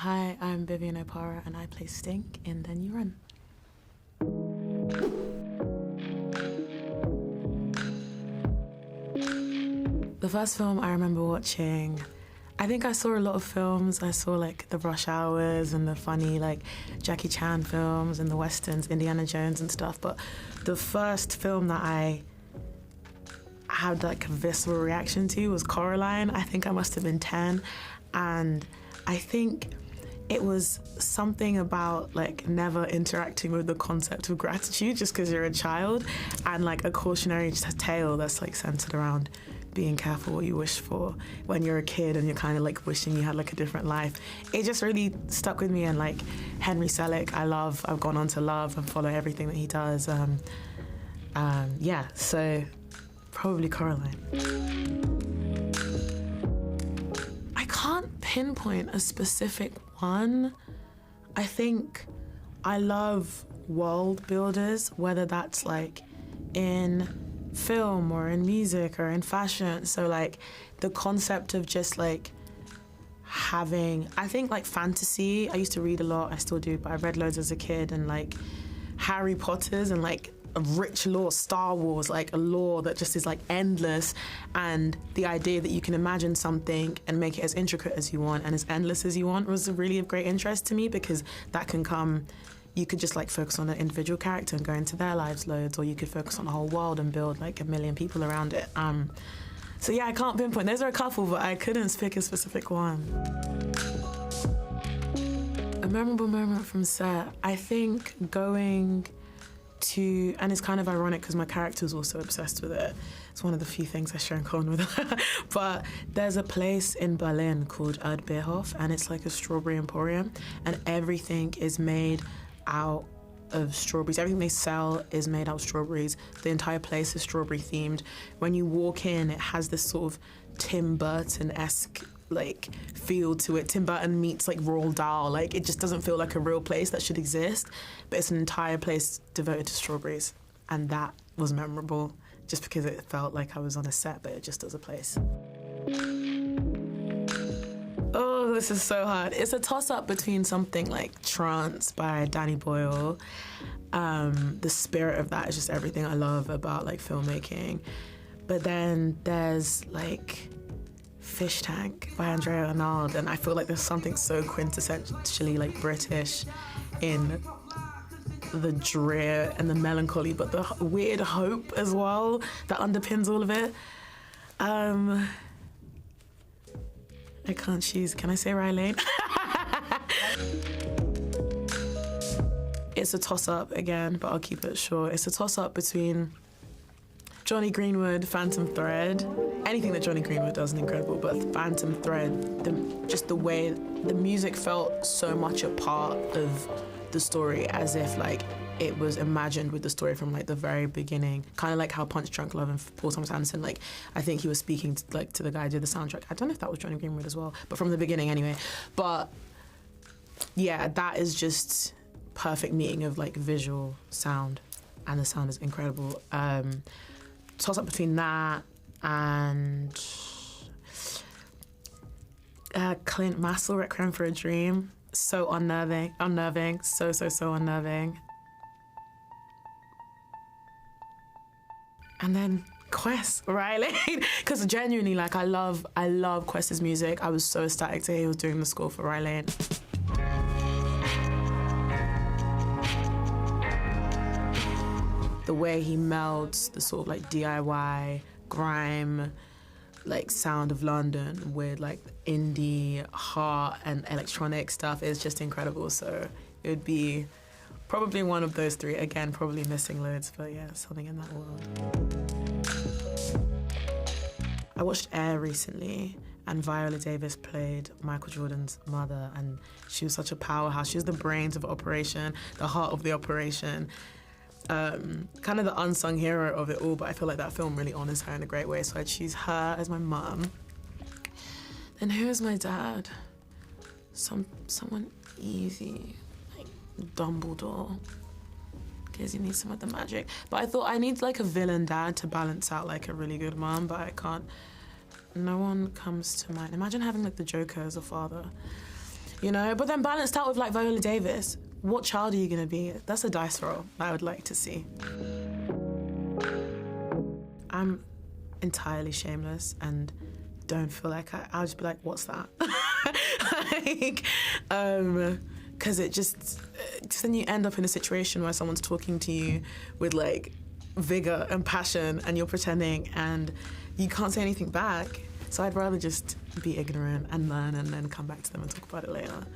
Hi, I'm Vivian Oparah and I play Stink in Then You Run. The first film I remember watching, I think I saw a lot of films. I saw like the Rush Hours and the funny like Jackie Chan films and the Westerns, Indiana Jones and stuff. But the first film that I had like a visceral reaction to was Coraline. I think I must have been 10. And I think it was something about like never interacting with the concept of gratitude just because you're a child, and like a cautionary tale that's like centered around being careful what you wish for when you're a kid and you're kind of like wishing you had like a different life. It just really stuck with me. And like Henry Selick, I've gone on to love and follow everything that he does. Yeah, so probably Coraline. I can't pinpoint a specific one. I think I love world builders, whether that's like in film or in music or in fashion. So like the concept of just like having, I think like fantasy, I used to read a lot, I still do, but I read loads as a kid, and like Harry Potter's and like a rich lore, Star Wars, like a lore that just is like endless, and the idea that you can imagine something and make it as intricate as you want and as endless as you want was really of great interest to me, because that can come, you could just like focus on an individual character and go into their lives loads, or you could focus on the whole world and build like a million people around it. So yeah, I can't pinpoint. Those are a couple, but I couldn't pick a specific one. A memorable moment from set, I think going to, and it's kind of ironic because my character was also obsessed with it. It's one of the few things I share in common with her. But there's a place in Berlin called Erdbeerhof, and it's like a strawberry emporium, and everything is made out of strawberries. Everything they sell is made out of strawberries. The entire place is strawberry themed. When you walk in, it has this sort of Tim Burton-esque like feel to it. Tim Burton meets like Roald Dahl. Like it just doesn't feel like a real place that should exist, but it's an entire place devoted to strawberries, and that was memorable just because it felt like I was on a set, but it just as a place. Oh, this is so hard. It's a toss-up between something like Trance by Danny Boyle. The spirit of that is just everything I love about like filmmaking. But then there's like Fish Tank by Andrea Arnauld, and I feel like there's something so quintessentially like British in the drear and the melancholy, but the weird hope as well that underpins all of it. I can't choose. Can I say Rye Lane? It's a toss-up again, but I'll keep it short. It's a toss-up between Johnny Greenwood, Phantom Thread. Anything that Johnny Greenwood does is incredible, but Phantom Thread, just the way the music felt so much a part of the story, as if like it was imagined with the story from like the very beginning. Kind of like how Punch Drunk Love and Paul Thomas Anderson, like I think he was speaking to the guy who did the soundtrack. I don't know if that was Johnny Greenwood as well, but from the beginning anyway. But yeah, that is just perfect meeting of like visual sound, and the sound is incredible. Toss up between that and Clint Massell, Requiem for a Dream. So unnerving, so unnerving. And then Quest, Rye Lane, because genuinely, like I love Quest's music. I was so ecstatic to hear he was doing the score for Rye Lane. The way he melds the sort of like DIY, grime, like sound of London with like indie, heart and electronic stuff is just incredible. So it would be probably one of those three. Again, probably missing loads, but yeah, something in that world. I watched Air recently, and Viola Davis played Michael Jordan's mother, and she was such a powerhouse. She was the brains of Operation, the heart of the operation. Kind of the unsung hero of it all, but I feel like that film really honors her in a great way, so I'd choose her as my mum. Then who's my dad? Someone easy, like Dumbledore, because he needs some of the magic. But I thought I need like a villain dad to balance out like a really good mum, but I can't. No one comes to mind. Imagine having like the Joker as a father. you know? But then balanced out with like Viola Davis. What child are you gonna be? That's a dice roll I would like to see. I'm entirely shameless and don't feel like I'll just be like, what's that? Like, because then you end up in a situation where someone's talking to you with like vigor and passion and you're pretending and you can't say anything back. So I'd rather just be ignorant and learn and then come back to them and talk about it later.